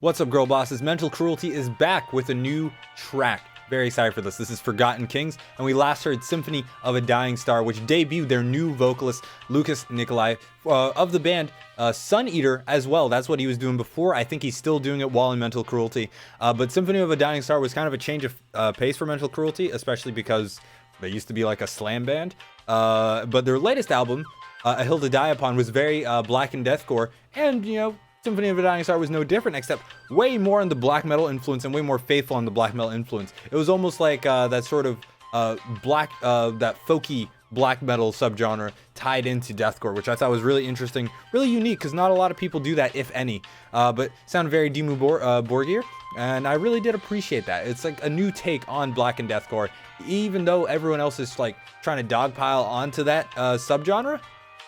What's up, girl bosses? Mental Cruelty is back with a new track. Very excited for this. This is Forgotten Kings, and we last heard Symphony of a Dying Star, which debuted their new vocalist, Lucas Nikolai, of the band Sun Eater as well. That's what he was doing before. I think he's still doing it while in Mental Cruelty. But Symphony of a Dying Star was kind of a change of pace for Mental Cruelty, especially because they used to be like a slam band. But their latest album, A Hill to Die Upon, was very black and deathcore, and, you know, Symphony of a Dying Star was no different, except way more on the black metal influence and way more faithful on the black metal influence. It was almost like that sort of that folky black metal subgenre tied into deathcore, which I thought was really interesting, really unique, because not a lot of people do that, if any. But sounded very DIMMU BORGIR, and I really did appreciate that. It's like a new take on black and deathcore, even though everyone else is like trying to dogpile onto that subgenre.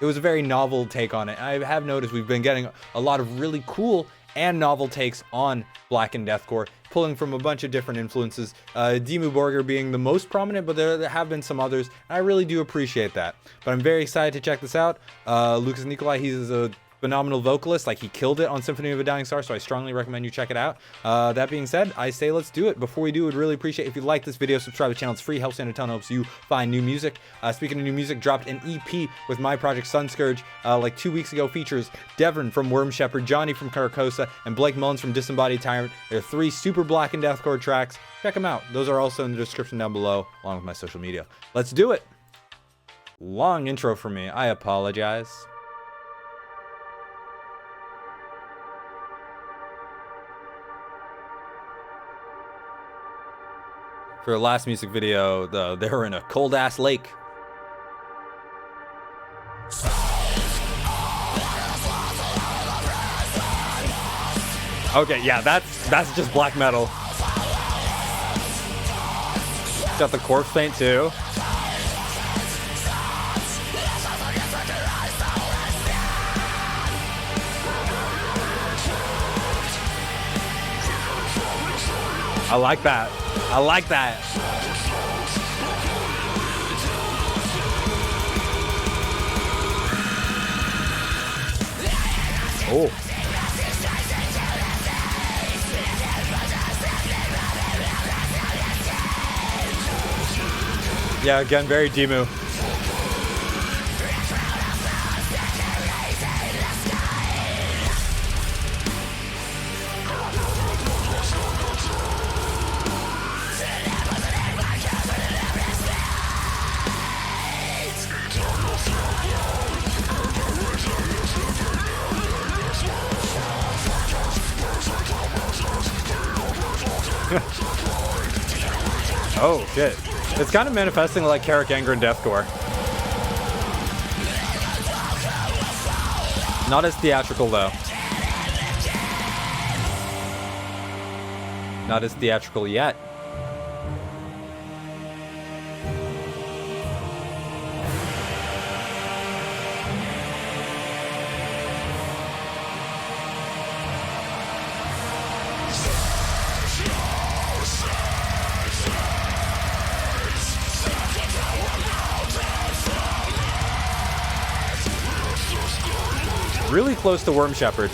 It was a very novel take on it. I have noticed we've been getting a lot of really cool and novel takes on black and deathcore, pulling from a bunch of different influences. DIMMU BORGIR being the most prominent, but there have been some others, and I really do appreciate that. But I'm very excited to check this out. Lucas Nikolai, he's a phenomenal vocalist. Like, he killed it on Symphony of a Dying Star, so I strongly recommend you check it out. That being said, I say let's do it. Before we do, I'd really appreciate if you like this video, subscribe to the channel. It's free, helps stand a ton, helps you find new music. Speaking of new music, dropped an EP with my project Sunscourge like 2 weeks ago. Features Devon from Worm Shepherd, Johnny from Carcosa, and Blake Mullins from Disembodied Tyrant. They're 3 super black and deathcore tracks. Check them out. Those are also in the description down below, along with my social media. Let's do it. Long intro for me. I apologize. For the last music video, they were in a cold-ass lake. Okay, yeah, that's just black metal. Got the corpse paint too. I like that. I like that. Oh. Yeah, again, very DIMMU. Oh shit. It's kind of manifesting like Carrick Anger and Deathcore. Not as theatrical though. Not as theatrical yet. Really close to Worm Shepherd.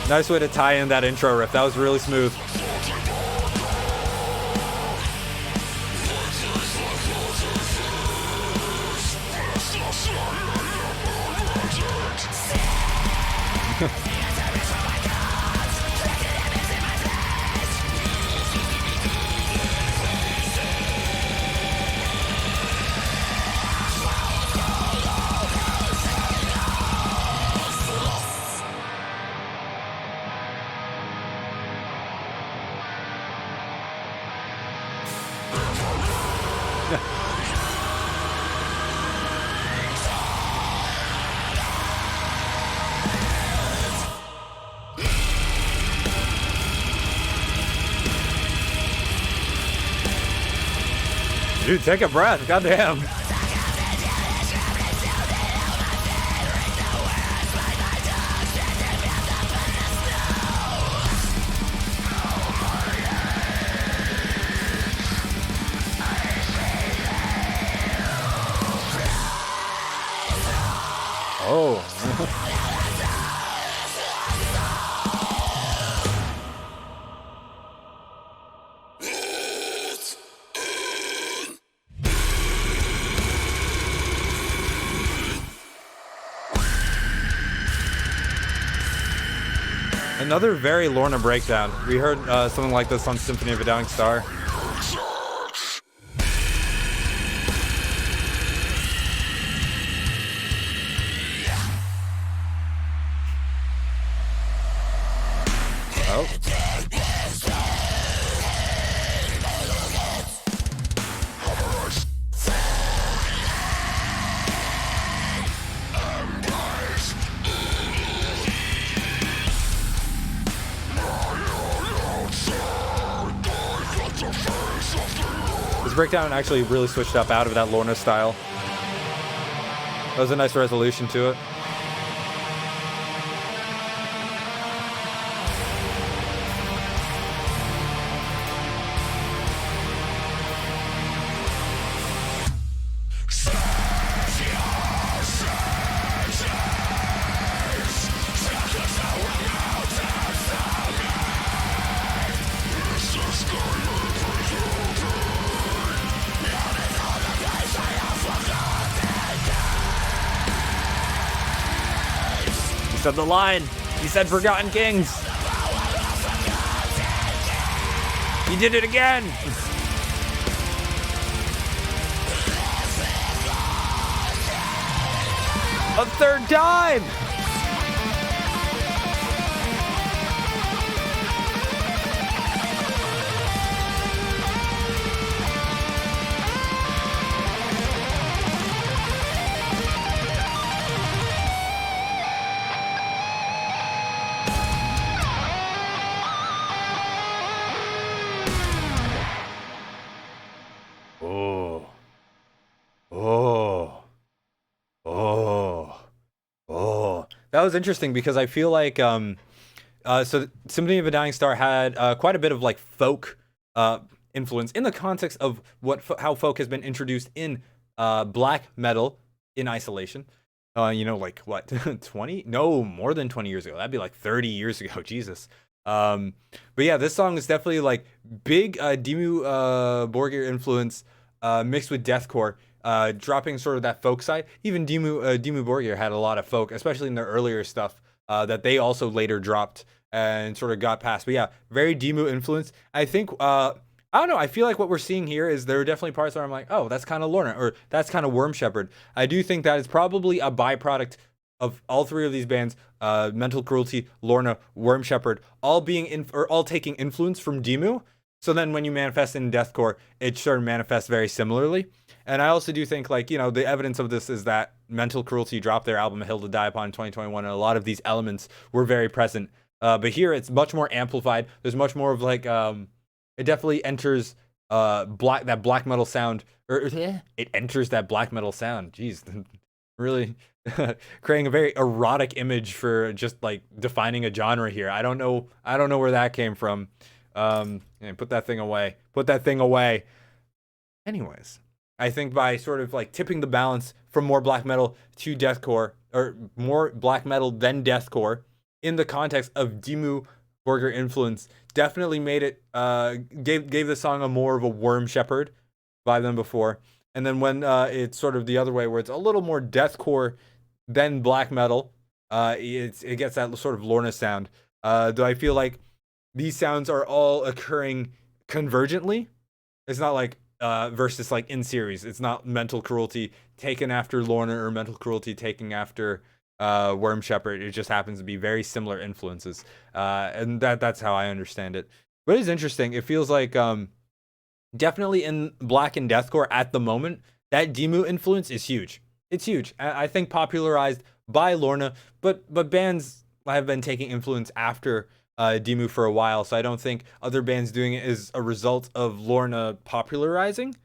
Nice way to tie in that intro riff. That was really smooth. Dude, take a breath. Goddamn. Oh. Another very Lorna breakdown. We heard something like this on Symphony of a Dying Star. Oh. This breakdown actually really switched up out of that Lorna style. That was a nice resolution to it. He said the line. He said Forgotten Kings. He did it again. A third time. That was interesting because I feel like so Symphony of a Dying Star had quite a bit of like folk influence in the context of how folk has been introduced in black metal in isolation. You know, like what 20? No, more than 20 years ago. That'd be like 30 years ago. Jesus. But yeah, this song is definitely like big DIMMU BORGIR influence mixed with deathcore. Dropping sort of that folk side. Even DIMMU BORGIR had a lot of folk, especially in their earlier stuff, that they also later dropped and sort of got past. But yeah, very DIMMU influence. I think, I don't know, I feel like what we're seeing here is there are definitely parts where I'm like, oh, that's kind of Lorna, or that's kind of Worm Shepherd. I do think that is probably a byproduct of all three of these bands, Mental Cruelty, Lorna, Worm Shepherd, all being all taking influence from DIMMU. So then when you manifest in deathcore, it sort of manifests very similarly. And I also do think, like, you know, the evidence of this is that Mental Cruelty dropped their album A Hill to Die Upon in 2021, and a lot of these elements were very present. But here it's much more amplified. There's much more of like, it definitely enters that black metal sound, or it enters that black metal sound. Jeez, really creating a very erotic image for just like defining a genre here. I don't know where that came from. And put that thing away. Put that thing away. Anyways, I think by sort of like tipping the balance from more black metal to deathcore, or more black metal than deathcore, in the context of DIMMU BORGIR influence, definitely made it gave the song a more of a Worm Shepherd vibe than before. And then when it's sort of the other way, where it's a little more deathcore than black metal, it gets that sort of Lorna sound. Though I feel like these sounds are all occurring convergently. It's not like versus like in series. It's not Mental Cruelty taken after Lorna or Mental Cruelty taking after Worm Shepherd. It just happens to be very similar influences, and that's how I understand it. But it's interesting. It feels like definitely in black and deathcore at the moment, that DIMMU influence is huge. It's huge. I think popularized by Lorna, but bands have been taking influence after DIMMU for a while, so I don't think other bands doing it is a result of Lorna popularizing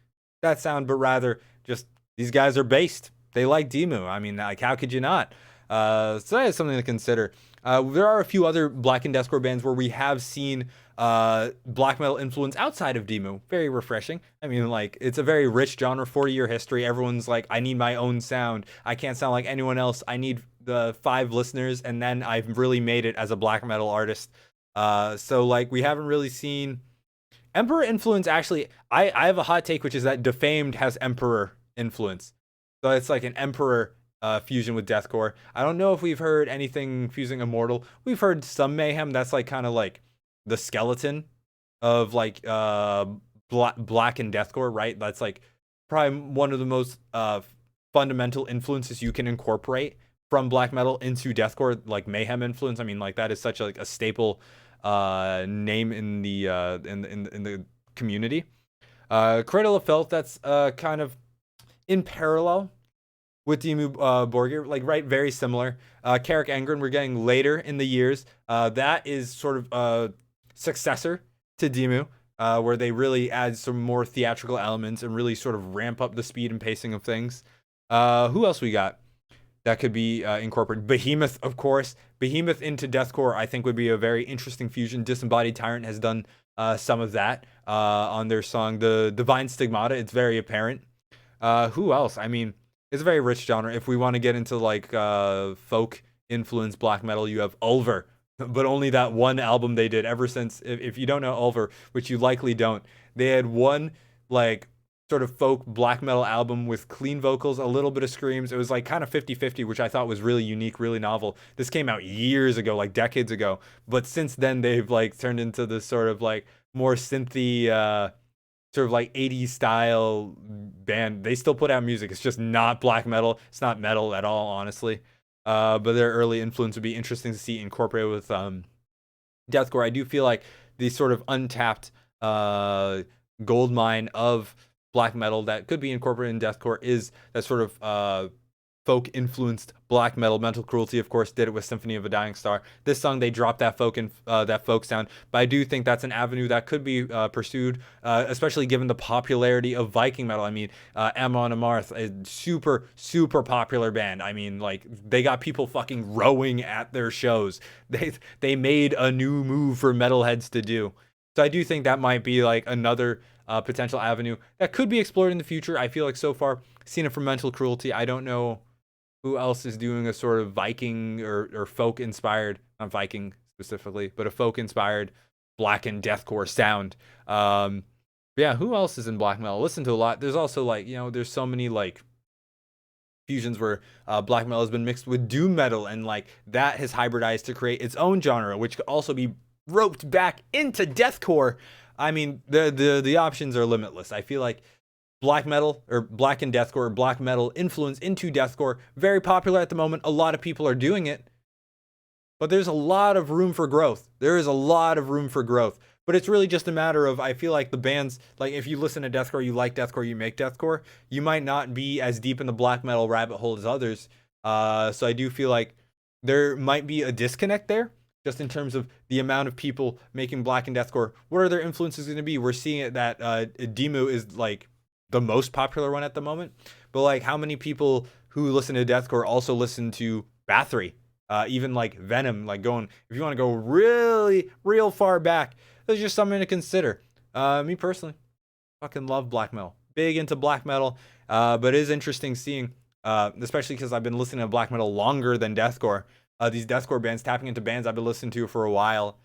that sound, but rather just these guys are based. They like DIMMU. I mean, like, how could you not? So that is something to consider. There are a few other black and deathcore bands where we have seen black metal influence outside of DIMMU. Very refreshing. I mean, like, it's a very rich genre, 40-year history. Everyone's like, I need my own sound. I can't sound like anyone else. I need the 5 listeners, and then I've really made it as a black metal artist. So like, we haven't really seen Emperor influence. Actually, I have a hot take, which is that Defamed has Emperor influence. So it's like an Emperor fusion with deathcore. I don't know if we've heard anything fusing Immortal. We've heard some Mayhem. That's like kind of like the skeleton of like black and deathcore, right? That's like probably one of the most fundamental influences you can incorporate from black metal into deathcore, like Mayhem influence. I mean, like, that is such a, like, a staple name in the in the community. Cradle of Filth, that's kind of in parallel with DIMMU BORGIR, like, right, very similar. Carrick Engren, we're getting later in the years. That is sort of a successor to DIMMU, where they really add some more theatrical elements and really sort of ramp up the speed and pacing of things. Who else we got that could be incorporated? Behemoth, of course. Behemoth into deathcore, I think, would be a very interesting fusion. Disembodied Tyrant has done some of that on their song The Divine Stigmata. It's very apparent. Who else? I mean, it's a very rich genre. If we want to get into like folk influenced black metal, you have Ulver, but only that one album they did. Ever since, if you don't know Ulver, which you likely don't, they had one like sort of folk black metal album with clean vocals, a little bit of screams. It was like kind of 50-50, which I thought was really unique, really novel. This came out years ago, like decades ago, but since then they've like turned into this sort of like more synthy sort of like 80s style band. They still put out music. It's just not black metal. It's not metal at all, honestly. But their early influence would be interesting to see incorporated with deathcore. I do feel like the sort of untapped gold mine of black metal that could be incorporated in deathcore is that sort of folk influenced black metal. Mental Cruelty, of course, did it with Symphony of a Dying Star. This song, they dropped that folk sound, but I do think that's an avenue that could be pursued, especially given the popularity of Viking metal. I mean, Ammon Amarth, a super popular band. I mean, like, they got people fucking rowing at their shows. They made a new move for metalheads to do. So I do think that might be like another potential avenue that could be explored in the future. I feel like so far, seen it from Mental Cruelty. I don't know who else is doing a sort of Viking or folk inspired, not Viking specifically, but a folk inspired black and deathcore sound. Yeah, who else is in black metal? Listen to a lot. There's also like, you know, there's so many like fusions where black metal has been mixed with doom metal, and like that has hybridized to create its own genre, which could also be roped back into deathcore. I mean, the options are limitless. I feel like black metal or black and deathcore or black metal influence into deathcore, very popular at the moment. A lot of people are doing it, but there's a lot of room for growth. There is a lot of room for growth, but it's really just a matter of, I feel like the bands, like if you listen to deathcore, you like deathcore, you make deathcore, you might not be as deep in the black metal rabbit hole as others. So I do feel like there might be a disconnect there, just in terms of the amount of people making black and deathcore. What are their influences going to be? We're seeing it that DIMMU is like the most popular one at the moment, but like how many people who listen to deathcore also listen to Bathory, even like Venom, like going, if you want to go really real far back, there's just something to consider. Me personally, fucking love black metal, big into black metal, but it is interesting seeing, especially because I've been listening to black metal longer than deathcore, these deathcore bands tapping into bands I've been listening to for a while,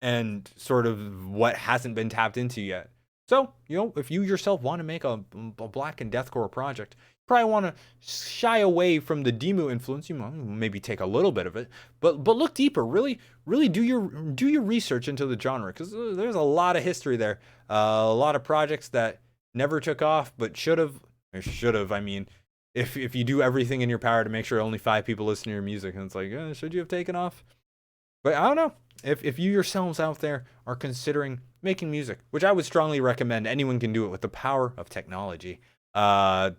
and sort of what hasn't been tapped into yet. So, you know, if you yourself want to make a black and deathcore project, you probably want to shy away from the DIMMU influence. You might maybe take a little bit of it, but look deeper. Really do your research into the genre, because there's a lot of history there. A lot of projects that never took off, but should have. I mean, if you do everything in your power to make sure only 5 people listen to your music, and it's like, should you have taken off? But I don't know. If you yourselves out there are considering making music, which I would strongly recommend, anyone can do it with the power of technology. Do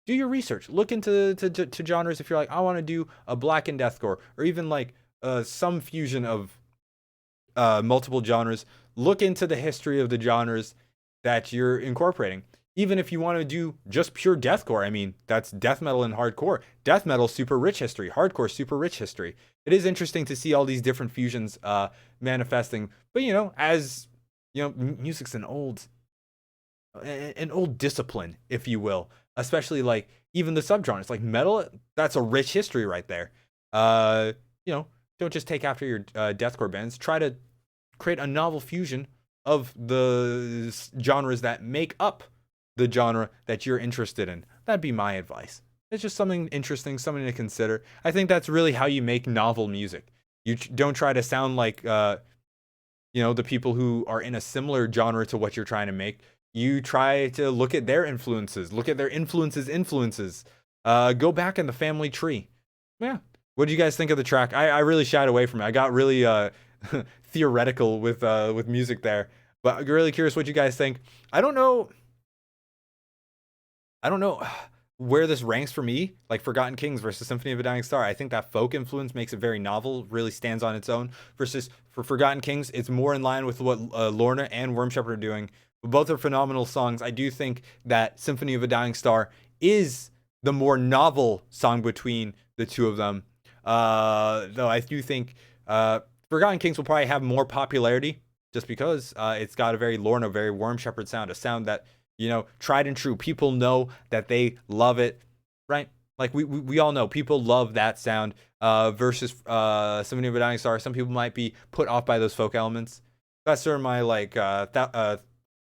your research. Look into to genres. If you're like, I want to do a black and deathcore, or even like some fusion of multiple genres, look into the history of the genres that you're incorporating. Even if you want to do just pure deathcore, I mean, that's death metal and hardcore. Death metal, super rich history. Hardcore, super rich history. It is interesting to see all these different fusions manifesting. But, you know, as, you know, music's an old discipline, if you will. Especially, like, even the subgenres. Like, metal, that's a rich history right there. You know, don't just take after your deathcore bands. Try to create a novel fusion of the genres that make up the genre that you're interested in. That'd be my advice. It's just something interesting, something to consider. I think that's really how you make novel music. You don't try to sound like, you know, the people who are in a similar genre to what you're trying to make. You try to look at their influences, look at their influences. Go back in the family tree. Yeah. What do you guys think of the track? I really shied away from it. I got really theoretical with music there, but I'm really curious what you guys think. I don't know where this ranks for me, like Forgotten Kings versus Symphony of a Dying Star. I think that folk influence makes it very novel, really stands on its own. Versus for Forgotten Kings, it's more in line with what Lorna and Worm Shepherd are doing. Both are phenomenal songs. I do think that Symphony of a Dying Star is the more novel song between the two of them. Though I do think Forgotten Kings will probably have more popularity just because it's got a very Lorna, very Worm Shepherd sound, a sound that, you know, tried and true. People know that they love it, right? Like we all know people love that sound. Versus Symphony of a Dying Star, some people might be put off by those folk elements. That's sort of my like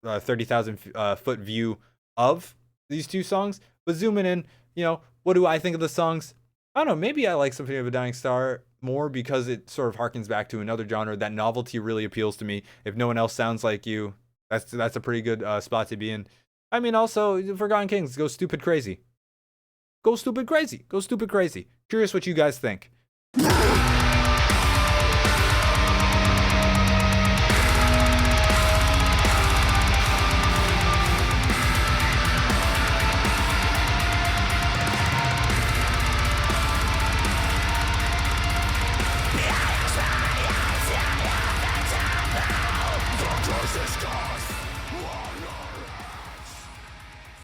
30,000 foot view of these two songs. But zooming in, you know, what do I think of the songs? I don't know. Maybe I like Symphony of a Dying Star more because it sort of harkens back to another genre. That novelty really appeals to me. If no one else sounds like you, that's a pretty good spot to be in. I mean, also, Forgotten Kings, go stupid crazy. Go stupid crazy. Go stupid crazy. Curious what you guys think.